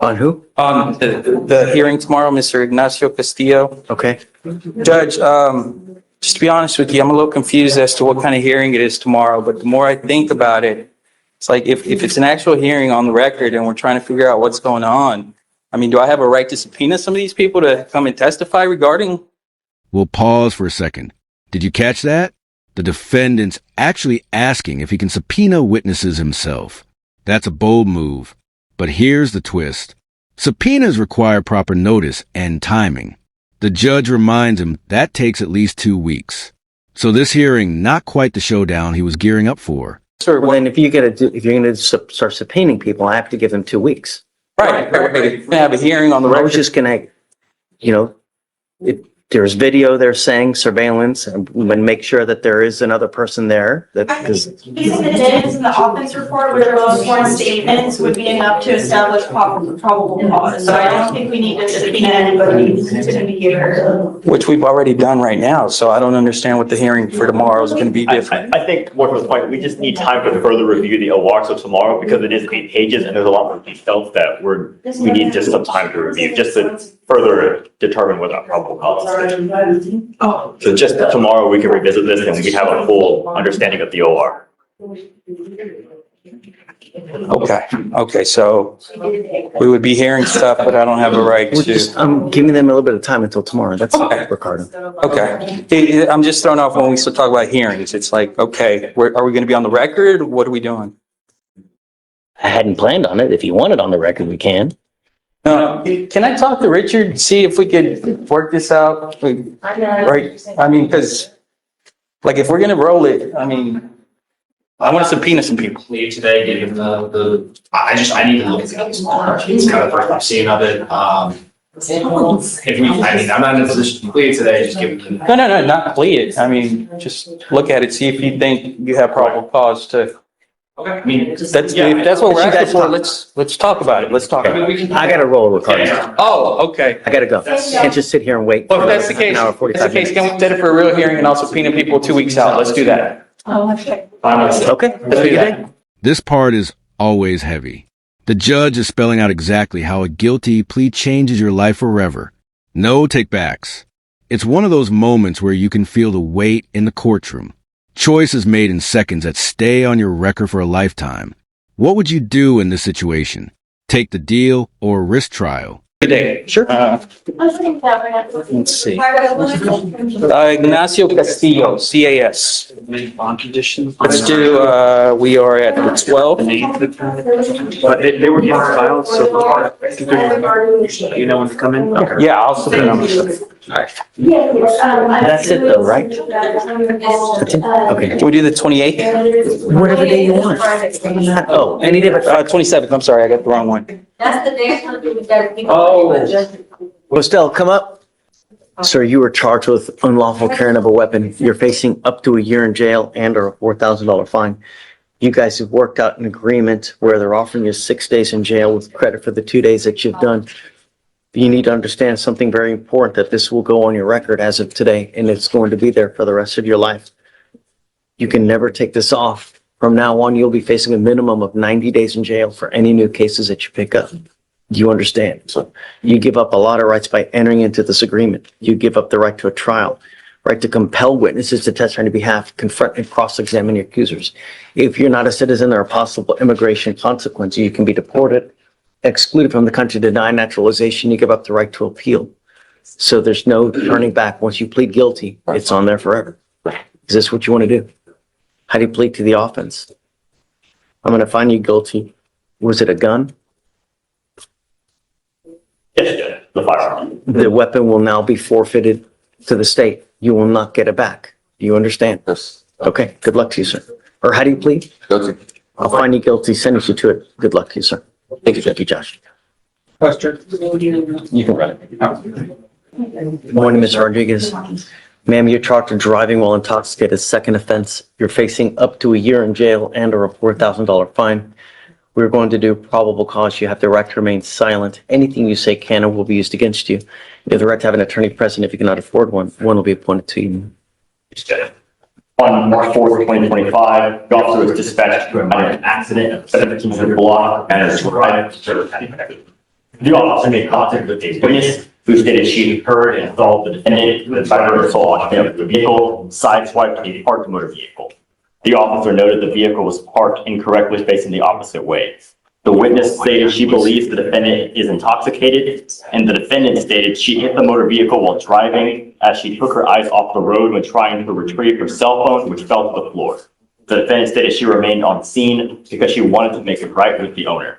On who? The hearing tomorrow, Mr. Ignacio Castillo. Okay. Judge, just to be honest with you, I'm a little confused as to what kind of hearing it is tomorrow, but the more I think about it, it's like if it's an actual hearing on the record and we're trying to figure out what's going on, I mean, do I have a right to subpoena some of these people to come and testify regarding? We'll pause for a second. Did you catch that? The defendant's actually asking if he can subpoena witnesses himself. That's a bold move. But here's the twist. Subpoenas require proper notice and timing. The judge reminds him that takes at least 2 weeks. So this hearing, not quite the showdown he was gearing up for. Sir, well, then if you're going to start subpoenaing people, I have to give them 2 weeks. Right. We're going to have a hearing on the I record. was just going to, there's video they're saying surveillance and make sure that there is another person there. Using the minutes in the offense report where those sworn statements would be enough to establish probable cause. So I don't think we need to subpoena anybody who's going to be here. Which we've already done right now, so I don't understand what the hearing for tomorrow is going to be different. I think more to the point, we just need time to further review the OR. So tomorrow, because it is 8 pages and there's a lot more details that we need just some time to review, just to further determine whether our probable cause is. So just tomorrow we can revisit this and we can have a full understanding of the OR. Okay, so we would be hearing stuff, but I don't have a right to. I'm giving them a little bit of time until tomorrow. That's Okay. Ricardo. Okay. I'm just thrown off when we still talk about hearings. It's like, okay, are we going to be on the record? What are we doing? I hadn't planned on it. If you want it on the record, we can. Can I talk to Richard, see if we could work this out? Right? I mean, because, like, if we're going to roll it, I mean, I want to subpoena some people. Leave today, given I need to look at the case more. It's kind of the first I'm seeing of it. I'm not in a position to complete it today, just given. No, not complete it. I mean, just look at it, see if you think you have probable cause to. Okay. I mean, If that's what we're asking for. Let's talk about it. Let's talk about it. I got to roll, Ricardo. Oh, okay. I got to go. Can't just sit here and wait. Well, if that's the case, can we set it for a real hearing and I'll subpoena people 2 weeks out? Let's do that. Okay. Let's do that. This part is always heavy. The judge is spelling out exactly how a guilty plea changes your life forever. No take-backs. It's one of those moments where you can feel the weight in the courtroom. Choices made in seconds that stay on your record for a lifetime. What would you do in this situation? Take the deal or risk trial? Good day. Sure. Let's see. Ignacio Castillo, CAS. bond conditions. Let's do, we are at 12. But they were getting filed, so you know when to come in? Okay. Yeah, I'll subpoena them. That's it though, right? That's it? Okay. Can we do the 28th? Whatever day you want. Oh, any day but 27th, I'm sorry, I got the wrong one. That's the day. Estelle, come up. Sir, you were charged with unlawful carrying of a weapon. You're facing up to a year in jail and or a $4,000 fine. You guys have worked out an agreement where they're offering you 6 days in jail with credit for the 2 days that you've done. You need to understand something very important, that this will go on your record as of today, and it's going to be there for the rest of your life. You can never take this off. From now on, you'll be facing a minimum of 90 days in jail for any new cases that you pick up. Do you understand? So you give up a lot of rights by entering into this agreement. You give up the right to a trial, right to compel witnesses to testify on your behalf, confront and cross-examine your accusers. If you're not a citizen, there are possible immigration consequences. You can be deported, excluded from the country, denied naturalization. You give up the right to appeal. So there's no turning back. Once you plead guilty, it's on there forever. Is this what you want to do? How do you plead to the offense? I'm going to find you guilty. Was it a gun? Yes, the firearm. The weapon will now be forfeited to the state. You will not get it back. Do you understand? Yes. Okay, good luck to you, sir. Or how do you plead? Guilty. I'll find you guilty, sentence you to it. Good luck to you, sir. Thank you, Josh. Question. You can run it. Good morning, Ms. Rodriguez. Ma'am, you're charged with driving while intoxicated, second offense. You're facing up to a year in jail and or a $4,000 fine. We're going to do probable cause. You have the right to remain silent. Anything you say can or will be used against you. You have the right to have an attorney present. If you cannot afford one, one will be appointed to you. On March 4th, 2025, the officer was dispatched to a minor accident at 1700 block and is right to The officer made contact with a witness who stated she heard and saw the defendant with the assault occupant of the vehicle sideswiped a parked motor vehicle. The officer noted the vehicle was parked incorrectly facing the opposite way. The witness stated she believes the defendant is intoxicated, and the defendant stated she hit the motor vehicle while driving as she took her eyes off the road when trying to retrieve her cell phone, which fell to the floor. The defendant stated she remained on scene because she wanted to make it right with the owner.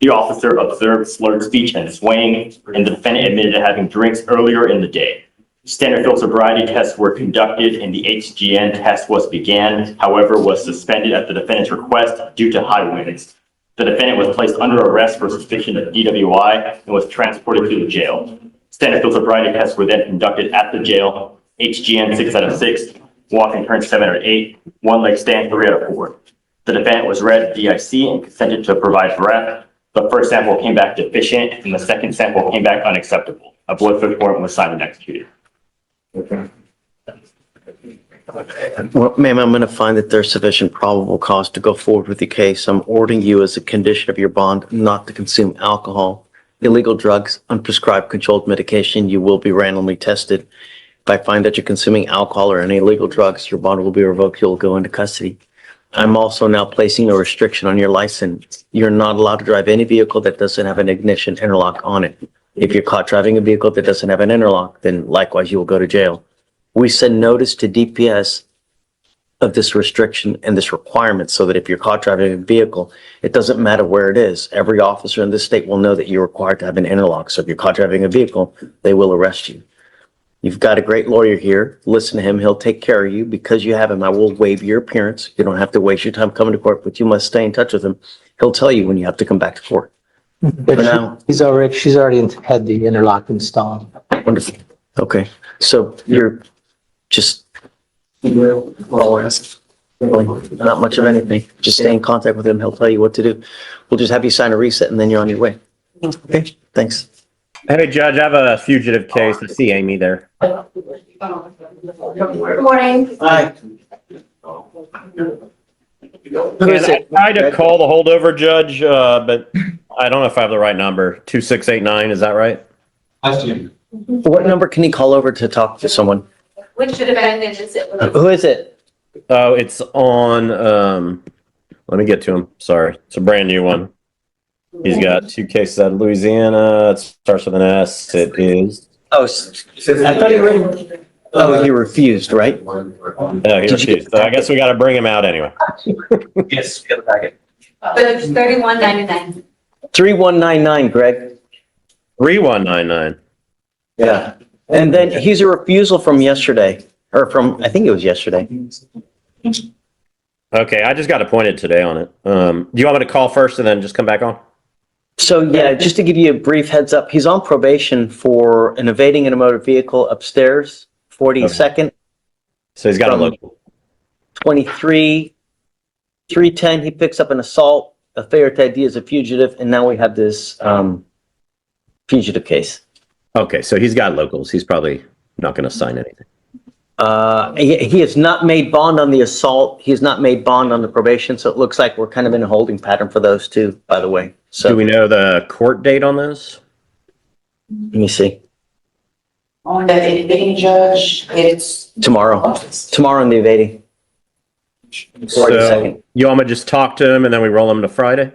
The officer observed slurred speech and swaying, and the defendant admitted to having drinks earlier in the day. Standard field sobriety tests were conducted and the HGN test began, however, was suspended at the defendant's request due to high winds. The defendant was placed under arrest for suspicion of DWI and was transported to the jail. Standard field sobriety tests were then conducted at the jail. HGN 6 out of 6, walk and turn 7 out of 8, one leg stand 3 out of 4. The defendant was read DIC and consented to provide breath. The first sample came back deficient and the second sample came back unacceptable. A blood search warrant was signed and executed. Well, ma'am, I'm going to find that there's sufficient probable cause to go forward with the case. I'm ordering you as a condition of your bond not to consume alcohol, illegal drugs, unprescribed controlled medication. You will be randomly tested. If I find that you're consuming alcohol or any illegal drugs, your bond will be revoked. You'll go into custody. I'm also now placing a restriction on your license. You're not allowed to drive any vehicle that doesn't have an ignition interlock on it. If you're caught driving a vehicle that doesn't have an interlock, then likewise you will go to jail. We send notice to DPS of this restriction and this requirement so that if you're caught driving a vehicle, it doesn't matter where it is. Every officer in this state will know that you're required to have an interlock. So if you're caught driving a vehicle, they will arrest you. You've got a great lawyer here. Listen to him. He'll take care of you. Because you have him, I will waive your appearance. You don't have to waste your time coming to court, but you must stay in touch with him. He'll tell you when you have to come back to court. But For now, she's already had the interlock installed. wonderful. Okay, so you're just not much of anything. Just stay in contact with him. He'll tell you what to do. We'll just have you sign a reset and then you're on your way. Okay, thanks. Hey, Judge, I have a fugitive case. I see Amy there. Good morning. Hi. Who is I it? tried to call the holdover judge, but I don't know if I have the right number. 2689, is that right? What number can he call over to talk to someone? Which defendant is it? Who is it? Oh, it's on, let me get to him. Sorry. It's a brand new one. He's got 2 cases out of Louisiana. It starts with an S. It is. Oh, I thought he read. Oh, he refused, right? No, he refused. So I guess we got to bring him out anyway. Yes, get the packet. It's 3199. 3199, Greg. 3199. Yeah. And then he's a refusal from yesterday, or from, I think it was yesterday. Okay, I just got appointed today on it. Do you want me to call first and then just come back on? So yeah, just to give you a brief heads up, he's on probation for an evading in a motor vehicle upstairs, 42nd, So he's got a From- local. 23, 310, he picks up an assault, a failure to ID as a fugitive, and now we have this fugitive case. Okay, so he's got locals. He's probably not going to sign anything. He has not made bond on the assault. He has not made bond on the probation, so it looks like we're kind of in a holding pattern for those two, by the way. Do So we know the court date on this? let me see. On the evading judge, it's Tomorrow in the evading. So 42nd. you want me to just talk to him and then we roll him to Friday?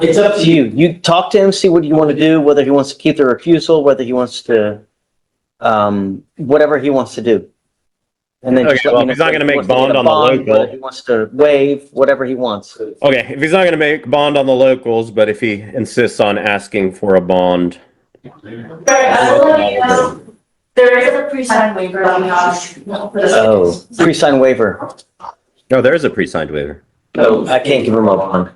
It's up to you. You talk to him, see what you want to do, whether he wants to keep the refusal, whether he wants to, whatever he wants to do. And then Okay, just let well, me know if he's not if gonna he make wants to bond get a on the bond, local- whether he wants to waive, whatever he wants. Okay, if he's not going to make bond on the locals, but if he insists on asking for a bond. Right, I will let you know, there is a pre-signed waiver on the office. Oh, pre-signed waiver. Oh, there is a pre-signed waiver. Oh, I can't give him a bond.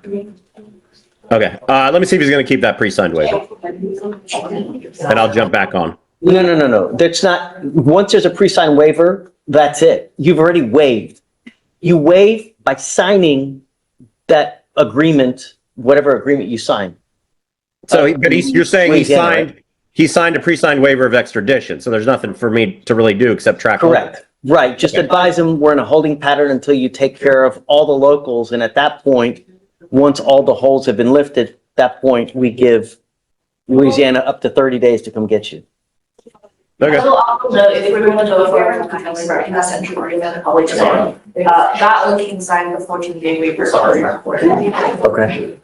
Okay, let me see if he's going to keep that pre-signed waiver. And I'll jump back on. No. That's not, once there's a pre-signed waiver, that's it. You've already waived. You waive by signing that agreement, whatever agreement you sign. So, but you're saying he Louisiana, right? signed a pre-signed waiver of extradition, so there's nothing for me to really do except track. Correct. Right. Just advise him we're in a holding pattern until you take care of all the locals. And at that point, once all the holds have been lifted, at that point, we give Louisiana up to 30 days to come get you. Okay. So also, if we're gonna go for a consent agreement, that one can sign the 14-day waiver. Okay.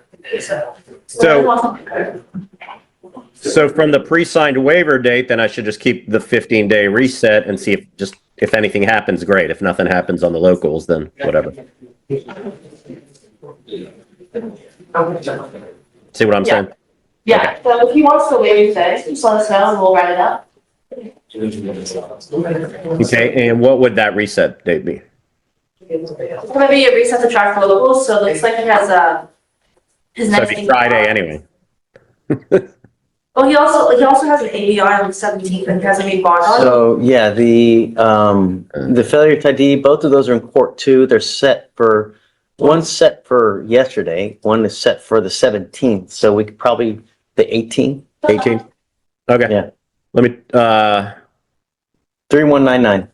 So from the pre-signed waiver date, then I should just keep the 15-day reset and see if anything happens, great. If nothing happens on the locals, then whatever. See what I'm saying? Yeah, so if he wants to waive today, just let us know and we'll write it up. Okay, and what would that reset date be? It's gonna be a reset to track for locals, so it looks like he has his So next. it'd be Friday anyway. Well, he also has an ABR on the 17th and he has a big bond on. So, yeah, the failure to ID, both of those are in court too. They're set for, one's set for yesterday, one is set for the 17th. So we could probably, the 18th? 18th? Okay. Yeah. Let me, 3199.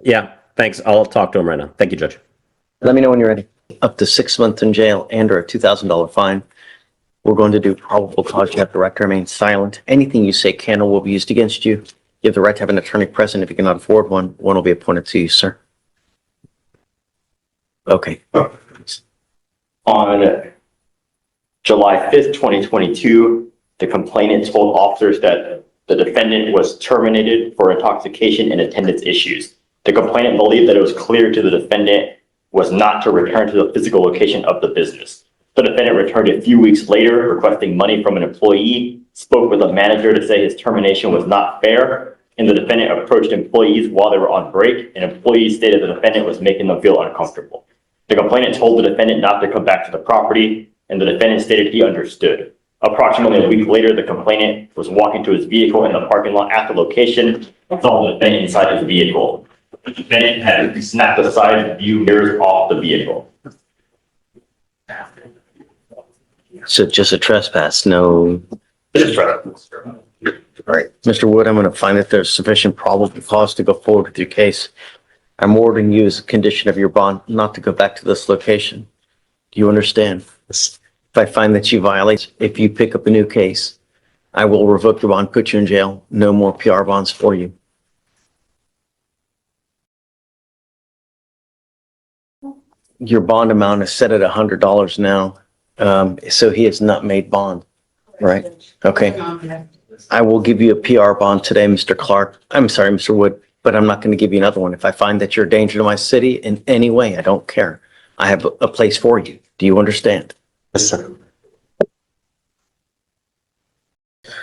yeah, thanks. I'll talk to him right now. Thank you, Judge. Let me know when you're ready. Up to 6 months in jail and or a $2,000 fine. We're going to do probable cause. You have the right to remain silent. Anything you say can or will be used against you. You have the right to have an attorney present. If you cannot afford one, one will be appointed to you, sir. Okay. On July 5th, 2022, the complainant told officers that the defendant was terminated for intoxication and attendance issues. The complainant believed that it was clear to the defendant was not to return to the physical location of the business. The defendant returned a few weeks later requesting money from an employee, spoke with a manager to say his termination was not fair, and the defendant approached employees while they were on break, and employees stated the defendant was making them feel uncomfortable. The complainant told the defendant not to come back to the property, and the defendant stated he understood. Approximately a week later, the complainant was walking to his vehicle in the parking lot at the location and saw the defendant inside his vehicle. The defendant had snapped the side view mirrors off the vehicle. So just a trespass, no. This is right. All right, Mr. Wood, I'm going to find that there's sufficient probable cause to go forward with your case. I'm ordering you as a condition of your bond not to go back to this location. Do you understand? If I find that you violate, if you pick up a new case, I will revoke your bond, put you in jail. No more PR bonds for you. Your bond amount is set at $100 now. So he has not made bond, right? Okay. I will give you a PR bond today, Mr. Clark. I'm sorry, Mr. Wood, but I'm not going to give you another one. If I find that you're a danger to my city in any way, I don't care. I have a place for you. Do you understand? Yes, sir.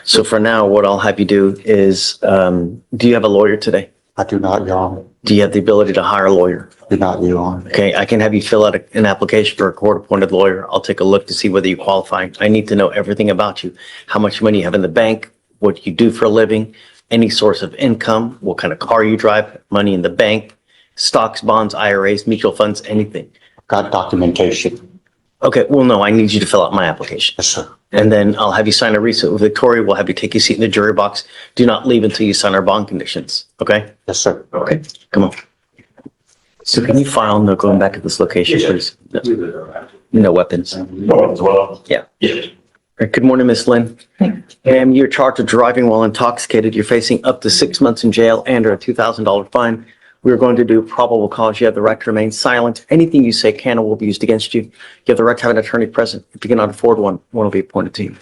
So for now, what I'll have you do is, do you have a lawyer today? I do not, Your Honor. Do you have the ability to hire a lawyer? Do not, Your Honor. Okay, I can have you fill out an application for a court-appointed lawyer. I'll take a look to see whether you qualify. I need to know everything about you. How much money you have in the bank, what you do for a living, any source of income, what kind of car you drive, money in the bank, stocks, bonds, IRAs, mutual funds, anything. Got documentation. Okay, well, no, I need you to fill out my application. Yes, sir. And then I'll have you sign a receipt with Victoria. We'll have you take your seat in the jury box. Do not leave until you sign our bond conditions, okay? Yes, sir. Okay, come on. So can you file, no, going back to this location, please? No weapons. As well. Yeah. Yeah. All right, good morning, Miss Lynn. Ma'am, you're charged with driving while intoxicated. You're facing up to 6 months in jail and or a $2,000 fine. We're going to do probable cause. You have the right to remain silent. Anything you say can or will be used against you. You have the right to have an attorney present. If you cannot afford one, one will be appointed to you.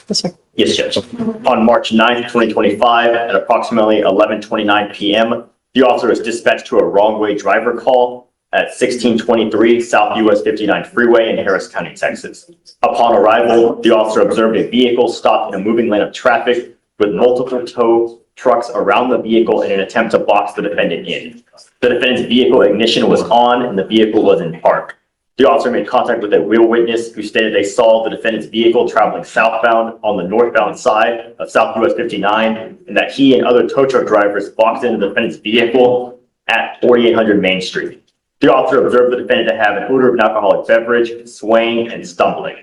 Yes, Judge. On March 9th, 2025, at approximately 11:29 p.m., the officer was dispatched to a wrong-way driver call at 1623 South US 59 Freeway in Harris County, Texas. Upon arrival, the officer observed a vehicle stopped in a moving lane of traffic with multiple tow trucks around the vehicle in an attempt to box the defendant in. The defendant's vehicle ignition was on and the vehicle was in park. The officer made contact with a real witness who stated they saw the defendant's vehicle traveling southbound on the northbound side of South US 59 and that he and other tow truck drivers boxed into the defendant's vehicle at 4800 Main Street. The officer observed the defendant to have an odor of an alcoholic beverage, swaying and stumbling.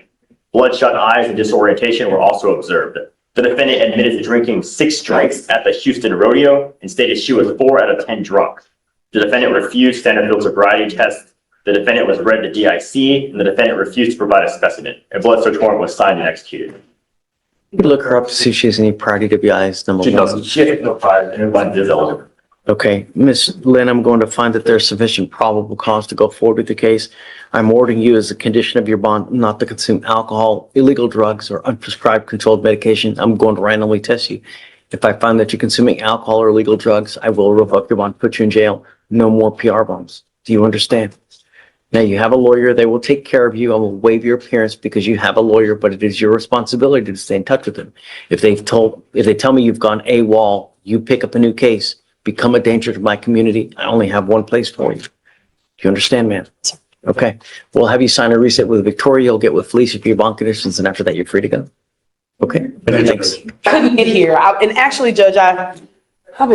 Bloodshot eyes and disorientation were also observed. The defendant admitted to drinking 6 drinks at the Houston Rodeo and stated she was 4 out of 10 drunk. The defendant refused standard field sobriety tests. The defendant was read to DIC, and the defendant refused to provide a specimen. A blood search warrant was signed and executed. You look her up to see if she has any prior DWIs, number She one. doesn't, she has no prior, and everyone is eligible. Okay, Miss Lynn, I'm going to find that there's sufficient probable cause to go forward with the case. I'm ordering you as a condition of your bond not to consume alcohol, illegal drugs, or unprescribed controlled medication. I'm going to randomly test you. If I find that you're consuming alcohol or illegal drugs, I will revoke your bond, put you in jail. No more PR bonds. Do you understand? Now, you have a lawyer. They will take care of you. I will waive your appearance because you have a lawyer, but it is your responsibility to stay in touch with them. If they tell me you've gone AWOL, you pick up a new case, become a danger to my community, I only have one place for you. Do you understand, ma'am? Okay. We'll have you sign a reset with Victoria. You'll get with Felicia for your bond conditions, and after that, you're free to go. Okay? Thanks. Couldn't get here. And actually, Judge, I got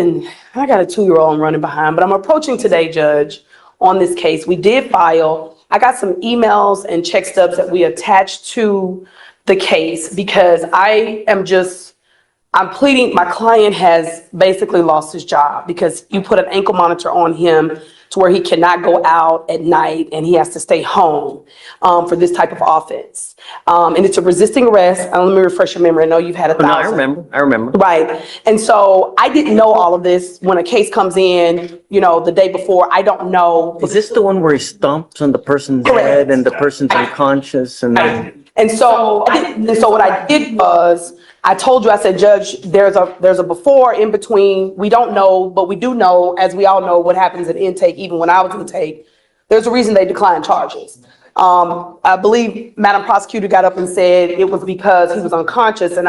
a 2-year-old I'm running behind, but I'm approaching today, Judge, on this case. We did file. I got some emails and check stubs that we attached to the case because I'm pleading, my client has basically lost his job because you put an ankle monitor on him to where he cannot go out at night and he has to stay home for this type of offense. And it's a resisting arrest. Let me refresh your memory. I know you've had 1,000. No, I remember. Right. And so I didn't know all of this when a case comes in, the day before. I don't know. Is this the one where he stomps on the person's head and the person's unconscious and then? And so what I did was, I told you, I said, Judge, there's a before, in between. We don't know, but we do know, as we all know, what happens at intake. Even when I was intake, there's a reason they declined charges. I believe Madam Prosecutor got up and said it was because he was unconscious, and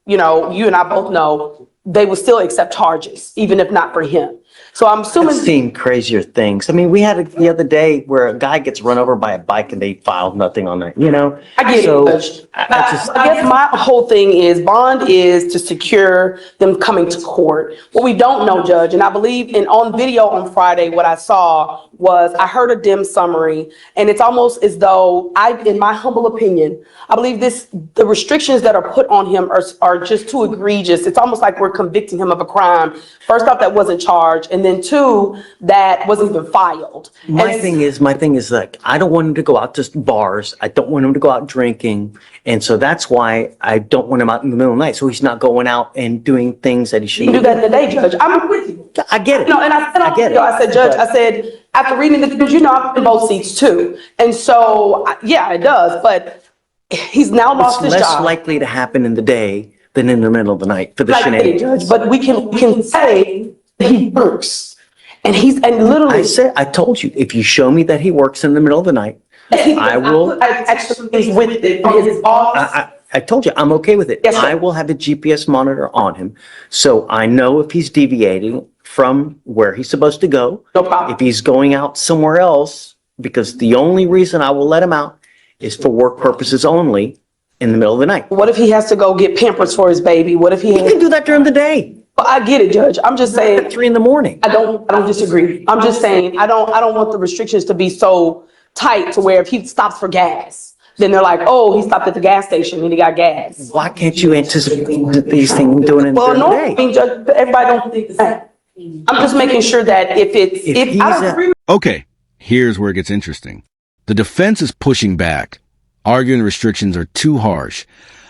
you and I both know they would still accept charges, even if not for him. So I'm assuming. I've seen crazier things. I mean, we had it the other day where a guy gets run over by a bike and they filed nothing on that, I get So, it, Judge. I just- I guess my whole thing is bond is to secure them coming to court. What we don't know, Judge, and I believe on video on Friday, what I saw was I heard a dim summary, and it's almost as though in my humble opinion, I believe the restrictions that are put on him are just too egregious. It's almost like we're convicting him of a crime. First off, that wasn't charged, and then two, that wasn't even filed. My thing is like, I don't want him to go out to bars. I don't want him to go out drinking. And so that's why I don't want him out in the middle of the night. So he's not going out and doing things that he You shouldn't can do that in the day, Judge. I'm with you. I get it. No, and I said on get it. video, I said, Judge, I said, after reading the news, I'm in both seats too. And so, yeah, it does, but he's now lost It's his less job. likely to happen in the day than in the middle of the night for the Like, hey, shenanigans. Judge, but we can say that he works. And literally. I told you, if you show me that he works in the middle of the night, I will. I actually things with it, his boss. I told you, I'm okay with it. Yes, sir. I will have a GPS monitor on him, so I know if he's deviating from where he's supposed to go. No problem. If he's going out somewhere else, because the only reason I will let him out is for work purposes only in the middle of the night. What if he has to go get Pampers for his baby? What if he He can do that during the day, Well, I get it, Judge. I'm just saying, at 3 a.m. I don't disagree. I'm just saying, I don't want the restrictions to be so tight to where if he stops for gas, then they're like, oh, he stopped at the gas station and he got gas. Why can't you anticipate these things doing it Well, during no, the I day? mean, Judge, everybody don't think the same. I'm just making sure that if he's I don't agree with Okay, here's where it gets interesting. The defense is pushing back, arguing the restrictions are too harsh,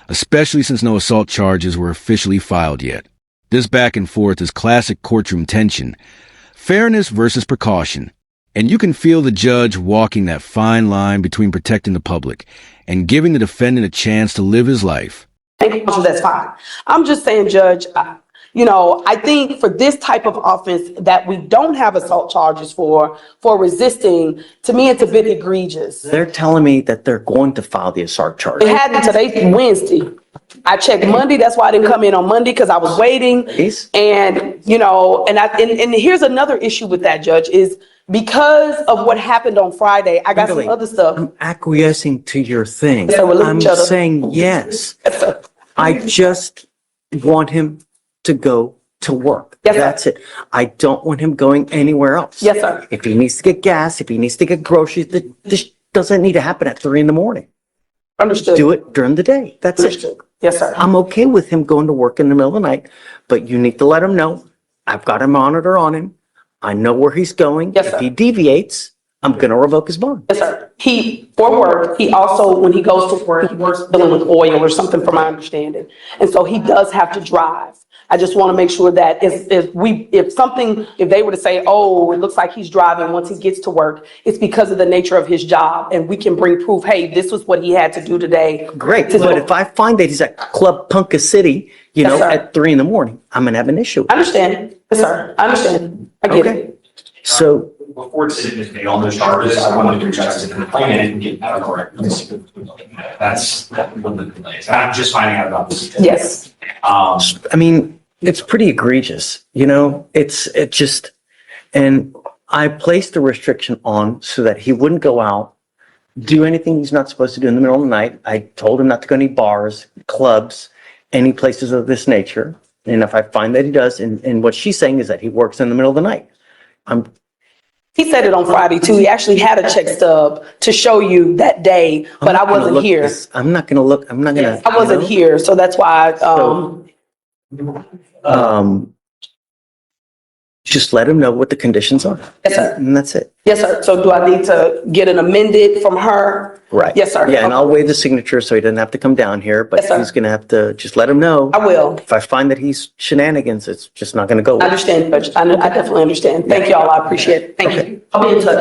especially since no assault charges were officially filed yet. This back and forth is classic courtroom tension, fairness versus precaution, and you can feel the judge walking that fine line between protecting the public and giving the defendant a chance to live his life. that's fine. I'm just saying, Judge, I think for this type of offense that we don't have assault charges for resisting, to me, it's a bit egregious. They're telling me that they're going to file the assault charge. It happened today, Wednesday. I checked Monday. That's why I didn't come in on Monday because I was waiting. Yes. And, and here's another issue with that, Judge, is because of what happened on Friday, I got some other stuff. I'm acquiescing to your thing. So we're looking I'm at each other. saying yes. I just want him to go to work. Yes, sir. That's it. I don't want him going anywhere else. Yes, sir. If he needs to get gas, if he needs to get groceries, this doesn't need to happen at 3 a.m. Understood. Do it during the day. That's Understood. it. Yes, sir. I'm okay with him going to work in the middle of the night, but you need to let him know. I've got a monitor on him. I know where he's going. Yes, If sir. he deviates, I'm gonna revoke his bond. Yes, sir. For work, he also, when he goes to work, he works dealing with oil or something from my understanding. And so he does have to drive. I just want to make sure that if they were to say, oh, it looks like he's driving once he gets to work, it's because of the nature of his job. And we can bring proof, hey, this was what he had to do today. Great, but if I find that he's at Club Punka City, Yes, sir. at 3 a.m, I'm gonna have an issue. I understand. Yes, sir. I understand. I get Okay. it. So, Before decision is made on those charges, I wanted to address it in the plan and get that correct. That's one of the delays. I'm just finding out about this. Yes. I mean, it's pretty egregious, and I placed the restriction on so that he wouldn't go out, do anything he's not supposed to do in the middle of the night. I told him not to go to any bars, clubs, any places of this nature. And if I find that he does, and what she's saying is that he works in the middle of the night. He said it on Friday too. He actually had a check stub to show you that day, but I wasn't here. I'm not gonna. I wasn't here, so that's why, Just let him know what the conditions are. Yes, sir. And that's it. Yes, sir. So do I need to get an amended from her? Right. Yes, sir. Yeah, and I'll waive the signature so he doesn't have to come down here, but Yes, sir. he's gonna have to just let him know. I will. If I find that he's shenanigans, it's just not gonna go I well. understand, Judge. I definitely understand. Thank y'all. I appreciate it. Thank you. I'll be in touch.